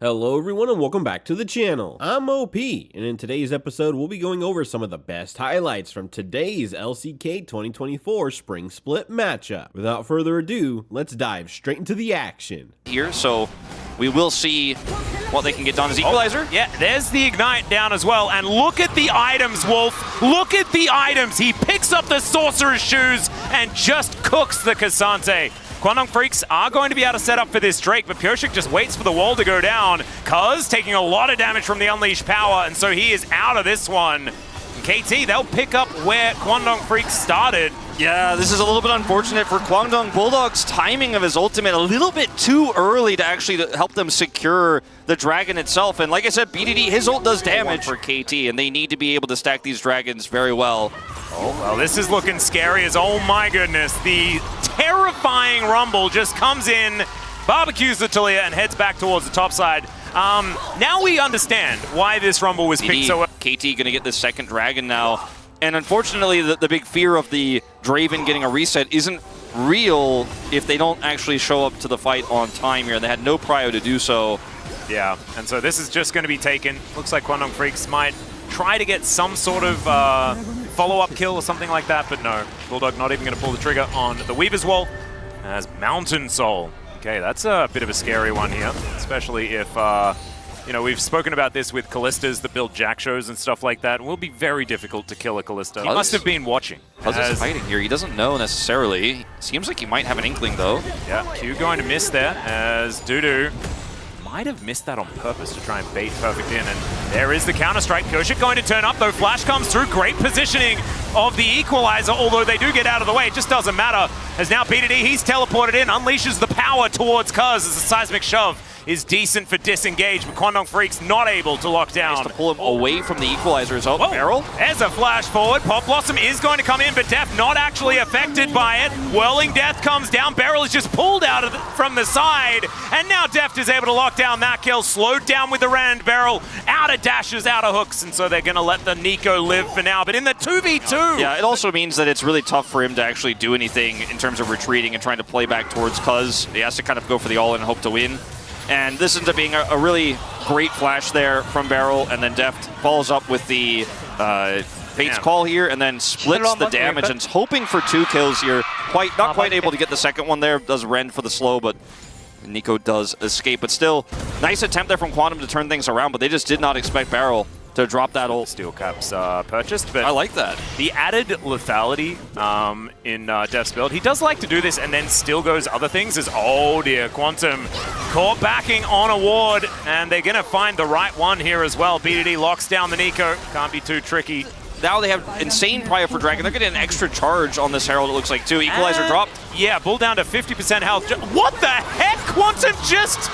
Hello everyone and welcome back to the channel. I'm OP, and in today's episode we'll be going over some of the best highlights from today's LCK 2024 Spring Split matchup. Without further ado, let's dive straight into the action. Here, so we will see what they can get done as equalizer. Yeah, there's the Ignite down as well, and look at the items, Wolf. Look at the items. He picks up the Sorcerer's Shoes and just cooks the Cassante. Kwangdong Freecs are going to be able to set up for this Drake, but Pyosik just waits for the wall to go down. Cuz taking a lot of damage from the Unleashed Power, and so he is out of this one. And KT, they'll pick up where Kwangdong Freecs started. Yeah, this is a little bit unfortunate for Kwangdong. Bulldog's timing of his ultimate a little bit too early to actually help them secure the dragon itself. And like I said, BDD, his ult does damage for KT, and they need to be able to stack these dragons very well. Oh, well, this is looking scary as, oh my goodness, the terrifying Rumble just comes in, barbecues the Talia, and heads back towards the top side. Now we understand why this Rumble was picked so well. KT gonna get the second dragon now. And unfortunately, the big fear of the Draven getting a reset isn't real if they don't actually show up to the fight on time here. They had no prio to do so. Yeah, and so this is just going to be taken. Looks like Kwangdong Freecs might try to get some sort of follow-up kill or something like that, but no. Bulldog not even going to pull the trigger on the Weaver's Wall as Mountain Soul. Okay, that's a bit of a scary one here, especially if... you know, we've spoken about this with Callistas that build Jack shows and stuff like that. It will be very difficult to kill a Callista. He must have been watching. Cuz is fighting here. He doesn't know necessarily. Seems like he might have an inkling though. Yeah, Q going to miss there as Dudu might have missed that on purpose to try and bait Perfect in. And there is the counter-strike. Pyosik going to turn up though. Flash comes through. Great positioning of the equalizer, although they do get out of the way. It just doesn't matter. As now BDD, he's teleported in, unleashes the power towards Cuz as a seismic shove is decent for disengage, but Kwangdong Freecs not able to lock down. Nice to pull him away from the equalizers. Oh, Barrel. There's a flash forward. Pop Blossom is going to come in, but Def not actually affected by it. Whirling Death comes down. Barrel is just pulled out of from the side, and now Deft is able to lock down that kill. Slowed down with the Rand. Barrel out of dashes, out of hooks, and so they're going to let the Nico live for now. But in the 2v2... Yeah, it also means that it's really tough for him to actually do anything in terms of retreating and trying to play back towards Cuz. He has to kind of go for the all-in and hope to win. And this ends up being a really great flash there from Barrel, and then Deft follows up with the Fate's Call here, and then splits the damage, and is hoping for 2 kills here. Not quite able to get the second one there. Does Rend for the slow, but Nico does escape. But still, nice attempt there from Quantum to turn things around, but they just did not expect Barrel to drop that ult. Steel Caps purchased, but I like that. The added lethality in Def's build, he does like to do this and then still goes other things as, oh dear, Quantum caught backing on a ward, and they're going to find the right one here as well. BDD locks down the Nico, can't be too tricky. Now they have insane prio for Dragon. They're getting an extra charge on this Herald, it looks like, too. Equalizer dropped. Yeah, Bull down to 50% health. What the heck? Quantum just...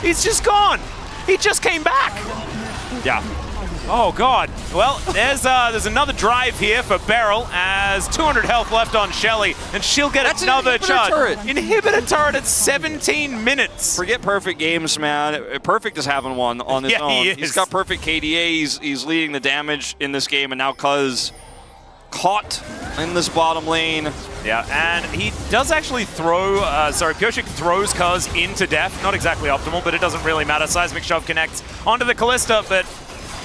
he's just gone. He just came back. Yeah. Oh god. Well, there's another drive here for Barrel as 200 health left on Shelly, and she'll get another charge. Inhibitor turret at 17 minutes. Forget perfect games, man. Perfect is having one on his own. He's got perfect KDA. He's leading the damage in this game, and now Cuz caught in this bottom lane. Yeah, and he does actually throw, Pyosik throws Cuz into death. Not exactly optimal, but it doesn't really matter. Seismic Shove connects onto the Callista, but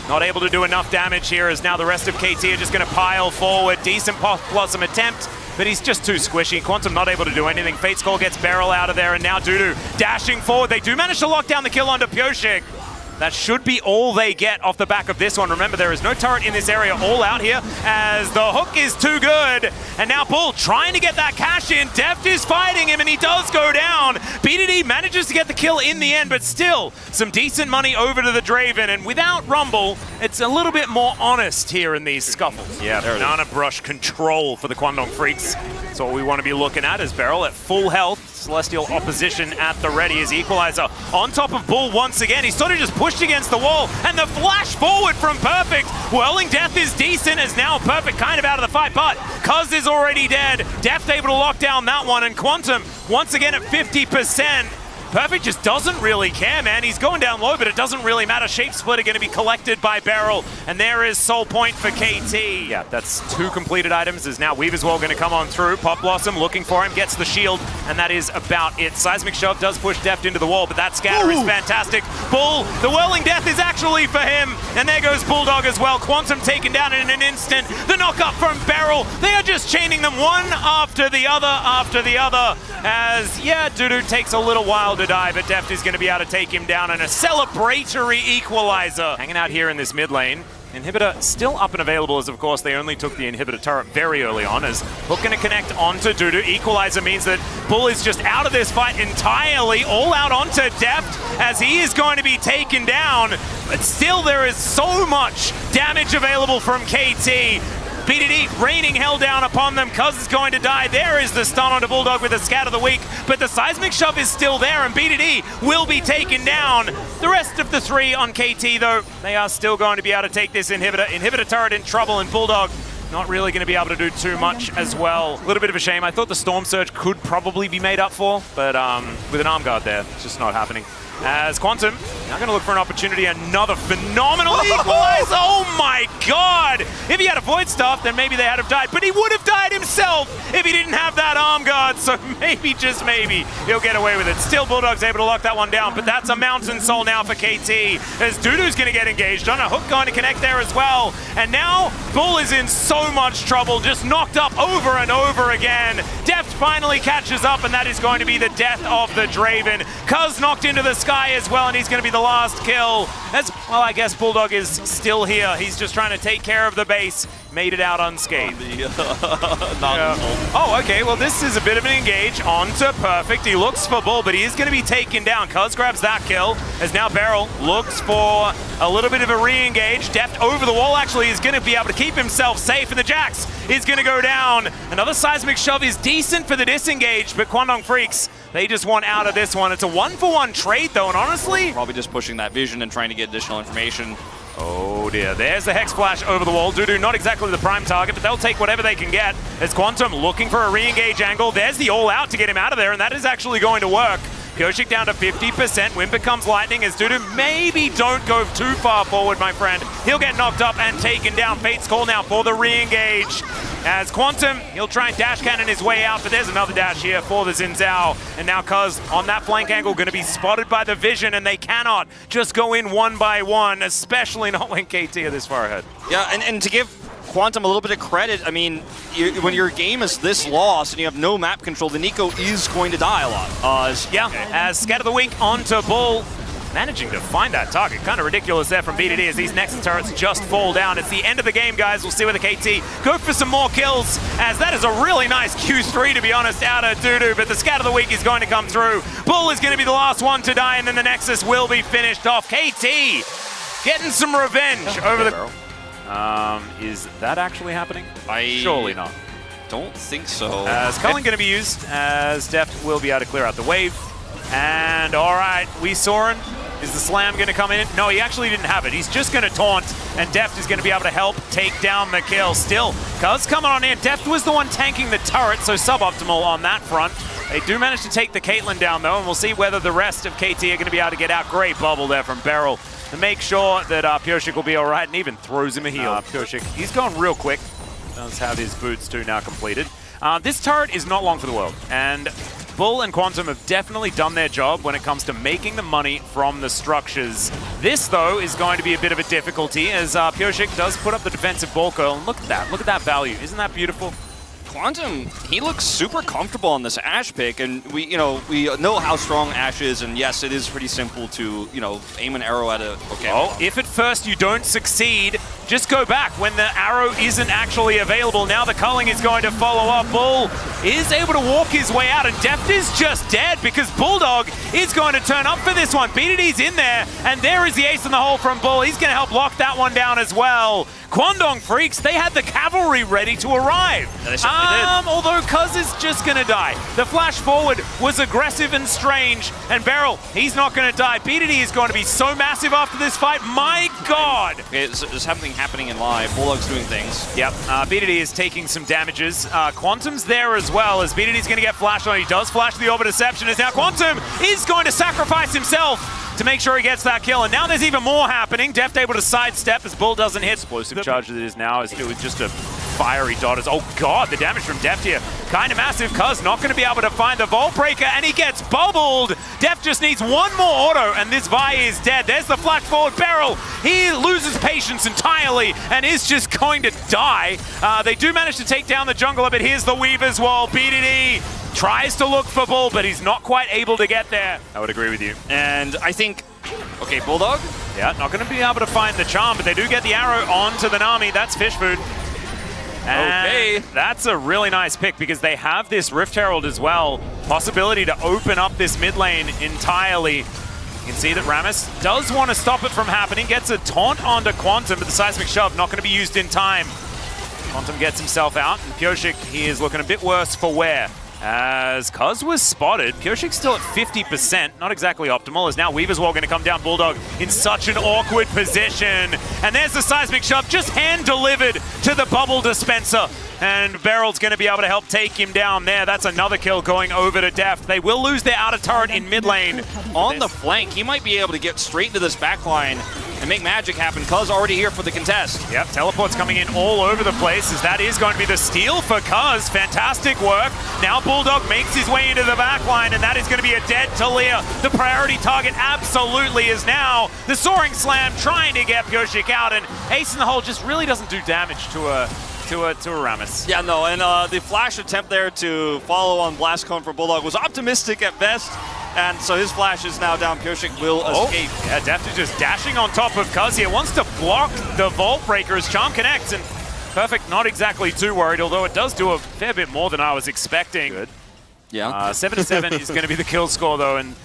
not able to do enough damage here as now the rest of KT are just going to pile forward. Decent Pop Blossom attempt, but he's just too squishy. Quantum not able to do anything. Fate's Call gets Barrel out of there, and now Dudu dashing forward. They do manage to lock down the kill onto Pyosik. That should be all they get off the back of this one. Remember, there is no turret in this area all out here as the hook is too good. And now Bull trying to get that cash in. Deft is fighting him, and he does go down. BDD manages to get the kill in the end, but still some decent money over to the Draven. And without Rumble, it's a little bit more honest here in these scuffles. Yeah, Banana Brush control for the Kwangdong Freecs. That's what we want to be looking at as Barrel at full health. Celestial opposition at the ready as Equalizer on top of Bull once again. He's sort of just pushed against the wall, and the flash forward from Perfect. Whirling Death is decent as now Perfect kind of out of the fight, but Cuz is already dead. Deft able to lock down that one, and Quantum once again at 50%. Perfect just doesn't really care, man. He's going down low, but it doesn't really matter. Shape Split are going to be collected by Beryl, and there is Soul Point for KT. Yeah, that's 2 completed items, as now Weaver's Wall going to come on through. Pop Blossom looking for him, gets the shield, and that is about it. Seismic Shove does push Deft into the wall, but that scatter is fantastic. Bull, the Whirling Death is actually for him, and there goes Bulldog as well. Quantum taken down in an instant. The knock up from Beryl. They are just chaining them one after the other, as, yeah, Dudu takes a little while to die, but Deft is going to be able to take him down, and a celebratory equalizer. Hanging out here in this mid lane. Inhibitor still up and available, as of course they only took the Inhibitor turret very early on, as Hook going to connect onto Dudu. Equalizer means that Bull is just out of this fight entirely, all out onto Deft, as he is going to be taken down. But still there is so much damage available from KT. BDD raining hell down upon them. Cuz is going to die. There is the stun onto Bulldog with the Scat of the Week, but the Seismic Shove is still there, and BDD will be taken down. The rest of the 3 on KT, though, they are still going to be able to take this Inhibitor. Inhibitor turret in trouble, and Bulldog not really going to be able to do too much as well. A little bit of a shame. I thought the Storm Surge could probably be made up for, but with an arm guard there, it's just not happening. As Quantum now going to look for an opportunity, another phenomenal equalizer. Oh my god! If he had a Void Staff, then maybe they had have died, but he would have died himself if he didn't have that arm guard, so maybe, just maybe, he'll get away with it. Still, Bulldog's able to lock that one down, but that's a Mountain Soul now for KT, as Dudu's going to get engaged on a Hook going to connect there as well, and now Bull is in so much trouble, just knocked up over and over again. Deft finally catches up, and that is going to be the death of the Draven. Cuz knocked into the sky as well, and he's going to be the last kill. As well, I guess Bulldog is still here. He's just trying to take care of the base. Made it out unscathed. Oh, okay. Well, this is a bit of an engage onto Perfect. He looks for Bull, but he is going to be taken down. Cuz grabs that kill, as now Beryl looks for a little bit of a re-engage. Deft over the wall actually is going to be able to keep himself safe, and the Jax is going to go down. Another Seismic Shove is decent for the disengage, but Kwangdong Freecs, they just want out of this one. It's a 1-for-1 trade, though, and honestly, probably just pushing that vision and trying to get additional information. Oh dear, there's the Hex Flash over the wall. Dudu not exactly the prime target, but they'll take whatever they can get. As Quantum looking for a re-engage angle. There's the all-out to get him out of there, and that is actually going to work. Pyoshik down to 50%. Win becomes lightning, as Dudu maybe don't go too far forward, my friend. He'll get knocked up and taken down. Fate's call now for the re-engage. As Quantum, he'll try and dash cannon his way out, but there's another dash here for the Xin Zhao. And now Cuz on that flank angle going to be spotted by the vision, and they cannot just go in one by one, especially not when KT are this far ahead. Yeah, and to give Quantum a little bit of credit, I mean, when your game is this lost and you have no map control, the Nico is going to die a lot. As Scat of the Week onto Bull, managing to find that target. Kind of ridiculous there from BDD as these Nexus turrets just fall down. It's the end of the game, guys. We'll see whether KT go for some more kills, as that is a really nice Q3, to be honest, out of Dudu, but the Scat of the Week is going to come through. Bull is going to be the last one to die, and then the Nexus will be finished off. KT getting some revenge over the... is that actually happening? Surely not. Don't think so. As Culling going to be used, as Deft will be able to clear out the wave. And all right, we Soren. Is the slam going to come in? No, he actually didn't have it. He's just going to taunt, and Deft is going to be able to help take down the kill. Still, Cuz coming on in. Deft was the one tanking the turret, so suboptimal on that front. They do manage to take the Caitlyn down, though, and we'll see whether the rest of KT are going to be able to get out. Great bubble there from Beryl to make sure that Pyoshik will be all right, and even throws him a heal. Pyoshik, he's gone real quick. Does have his boots too now completed. This turret is not long for the world, and Bull and Quantum have definitely done their job when it comes to making the money from the structures. This, though, is going to be a bit of a difficulty, as Pyoshik does put up the defensive ball curl, and look at that value. Isn't that beautiful? Quantum, he looks super comfortable on this Ashe pick, and we know how strong Ashe is, and yes, it is pretty simple to, aim an arrow at a... Okay. Oh, if at first you don't succeed, just go back when the arrow isn't actually available. Now the culling is going to follow up. Bull is able to walk his way out, and Deft is just dead because Bulldog is going to turn up for this one. BDD's in there, and there is the ace in the hole from Bull. He's going to help lock that one down as well. Kwangdong Freecs, they had the cavalry ready to arrive. Although Cuz is just going to die. The flash forward was aggressive and strange. And Beryl, he's not going to die. BDD is going to be so massive after this fight. My God! Okay, there's something happening in live. Bulldog's doing things. Yep, BDD is taking some damages. Quantum's there as well, as BDD's going to get flashed on. He does flash the Orb of Deception, as now Quantum is going to sacrifice himself to make sure he gets that kill. And now there's even more happening. Deft able to sidestep as Bull doesn't hit. Explosive charge that it is now is doing just a fiery dot. Oh God, the damage from Deft here. Kind of massive. Cuz not going to be able to find the Vault Breaker, and he gets bubbled. Deft just needs one more auto, and this Vi is dead. There's the flash forward barrel. He loses patience entirely and is just going to die. They do manage to take down the jungler, but here's the Weaver's Wall. BDD tries to look for Bull, but he's not quite able to get there. I would agree with you. And I think, okay, Bulldog? Yeah, not going to be able to find the charm, but they do get the arrow onto the Nami. That's fish food. And okay. That's a really nice pick because they have this Rift Herald as well. Possibility to open up this mid lane entirely. You can see that Rammus does want to stop it from happening. Gets a taunt onto Quantum, but the seismic shove not going to be used in time. Quantum gets himself out, and Pyoshik, he is looking a bit worse for wear. As Cuz was spotted, Pyoshik's still at 50%, not exactly optimal, as now Weaver's Wall going to come down. Bulldog in such an awkward position. And there's the seismic shove, just hand-delivered to the bubble dispenser. And Beryl's going to be able to help take him down there. That's another kill going over to Deft. They will lose their outer turret in mid lane. On the flank, he might be able to get straight into this back line and make magic happen. Cuz already here for the contest. Yep, teleports coming in all over the place, as that is going to be the steal for Cuz. Fantastic work. Now Bulldog makes his way into the back line, and that is going to be a dead Talia. The priority target absolutely is now the Soaring Slam, trying to get Pyoshik out, and Ace in the Hole just really doesn't do damage to a Rammus. Yeah, no, and the flash attempt there to follow on Blast Cone for Bulldog was optimistic at best. And so his flash is now down. Pyoshik will escape. Yeah, Deft is just dashing on top of Cuz here. Wants to block the Vault Breaker as Charm connects, and Perfect not exactly too worried, although it does do a fair bit more than I was expecting. Good. Yeah. 7-7 is going to be the kill score, though, and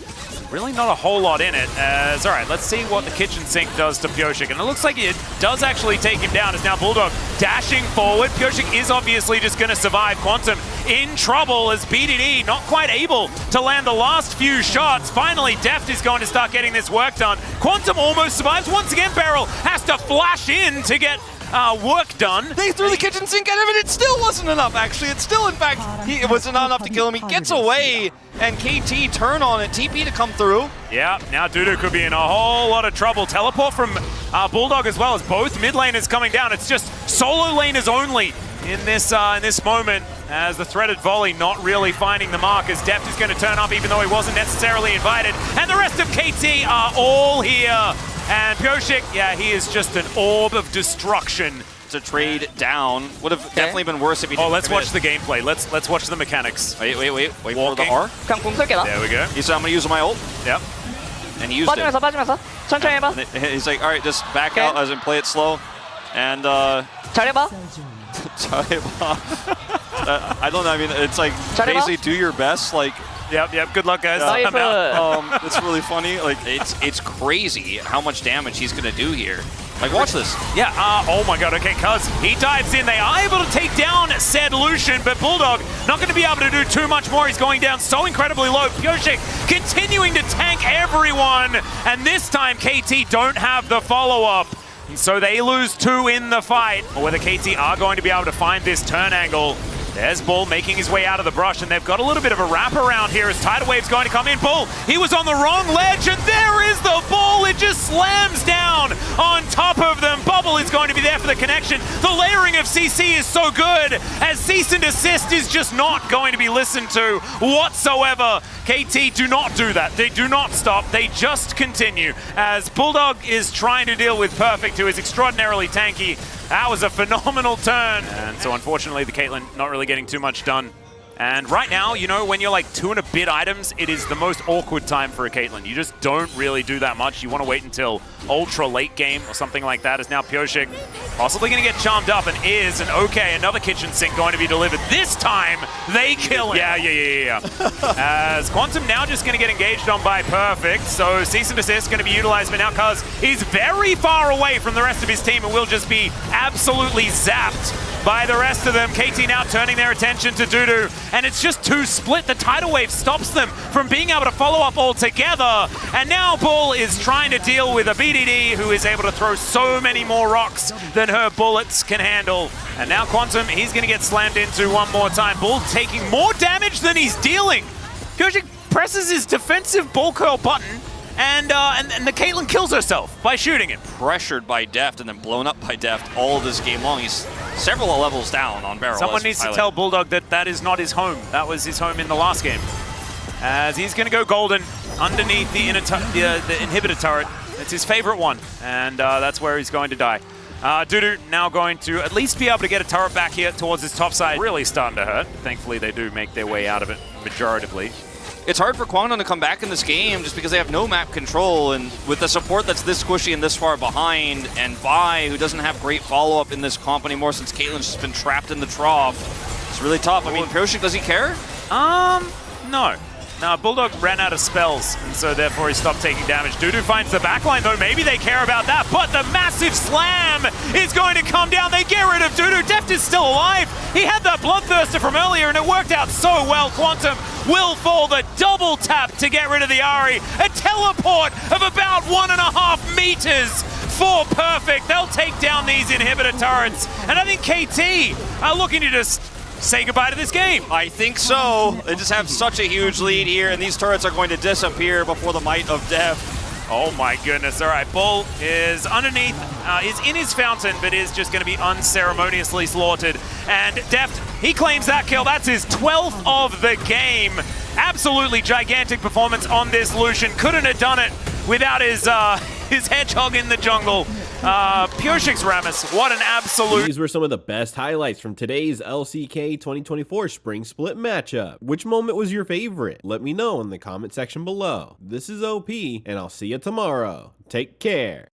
really not a whole lot in it. All right, let's see what the kitchen sink does to Pyoshik. And it looks like it does actually take him down, as now Bulldog dashing forward. Pyoshik is obviously just going to survive. Quantum in trouble as BDD not quite able to land the last few shots. Finally, Deft is going to start getting this work done. Quantum almost survives. Once again, Beryl has to flash in to get work done. They threw the kitchen sink at him, and it still wasn't enough, actually. It still, in fact, it was not enough to kill him. He gets away, and KT turn on it. TP to come through. Yeah, now Dudu could be in a whole lot of trouble. Teleport from Bulldog as well, as both mid laners coming down. It's just solo laners only in this moment, as the threaded volley not really finding the mark, as Deft is going to turn up even though he wasn't necessarily invited. And the rest of KT are all here. And Pyoshik, yeah, he is just an orb of destruction. To trade down would have definitely been worse if he didn't. Oh, let's watch the gameplay. Let's watch the mechanics. Wait for Walking. the R. 그냥 공 쓸게 나. There we go. He said, I'm going to use my ult. Yep. And he used 빠지면서 빠지면서 천천히 해봐. it. He's like, all right, just back out as in play it slow. And 잘해봐. I don't know, I mean, it's like 잘해봐. basically do your best, like. Yep, good luck, guys. 나이스. I'm out. It's really funny. Like it's crazy how much damage he's gonna do here. Like, watch this. Yeah, oh my god, okay, Cuz, he dives in. They are able to take down said Lucian, but Bulldog not going to be able to do too much more. He's going down so incredibly low. Pyoshik continuing to tank everyone, and this time KT don't have the follow-up. And so they lose 2 in the fight. Or whether KT are going to be able to find this turn angle. There's Bull making his way out of the brush, and they've got a little bit of a wraparound here as Tidal Wave's going to come in. Bull, he was on the wrong ledge, and there is the ball. It just slams down on top of them. Bubble is going to be there for the connection. The layering of CC is so good, as cease and desist is just not going to be listened to whatsoever. KT do not do that. They do not stop. They just continue, as Bulldog is trying to deal with Perfect, who is extraordinarily tanky. That was a phenomenal turn. And so unfortunately, the Caitlyn not really getting too much done. And right now, you know, when you're like 2 and a bit items, it is the most awkward time for a Caitlyn. You just don't really do that much. You want to wait until ultra late game or something like that, as now Pyoshik Possibly going to get charmed up, and is, and okay, another kitchen sink going to be delivered. This time, they kill him. Yeah. As Quantum now just going to get engaged on by Perfect, so cease and desist going to be utilized, but now Cuz is very far away from the rest of his team and will just be absolutely zapped by the rest of them. KT now turning their attention to Dudu, and it's just too split. The tidal wave stops them from being able to follow up altogether, and now Bull is trying to deal with a BDD who is able to throw so many more rocks than her bullets can handle. And now Quantum, he's going to get slammed into one more time. Bull taking more damage than he's dealing. Pyosik presses his defensive ball curl button, and the Caitlyn kills herself by shooting him. Pressured by Deft and then blown up by Deft all this game long. He's several levels down on Barrel. Someone needs to tell Bulldog that that is not his home. That was his home in the last game. As he's going to go golden underneath the inhibitor turret. It's his favorite one, and that's where he's going to die. Dudu now going to at least be able to get a turret back here towards his top side. Really starting to hurt. Thankfully, they do make their way out of it majoritively. It's hard for Kwangdong to come back in this game just because they have no map control, and with the support that's this squishy and this far behind, and Vi, who doesn't have great follow-up in this comp anymore since Caitlyn's just been trapped in the trough, it's really tough. I mean, Pyosik, does he care? No. No, Bulldog ran out of spells, and so therefore he stopped taking damage. Dudu finds the backline, though. Maybe they care about that, but the massive slam is going to come down. They get rid of Dudu. Deft is still alive. He had that Bloodthirster from earlier, and it worked out so well. Quantum will fall the double tap to get rid of the Ahri. A teleport of about 1.5 meters for Perfect. They'll take down these inhibitor turrets, and I think KT are looking to just say goodbye to this game. I think so. They just have such a huge lead here, and these turrets are going to disappear before the might of Deft. Oh my goodness. All right, Bull is underneath, is in his fountain, but is just going to be unceremoniously slaughtered. And Deft, he claims that kill. That's his 12th of the game. Absolutely gigantic performance on this Lucian. Couldn't have done it without his hedgehog in the jungle. Pyosik's Rammus, what an absolute... These were some of the best highlights from today's LCK 2024 Spring Split matchup. Which moment was your favorite? Let me know in the comment section below. This is OP, and I'll see you tomorrow. Take care.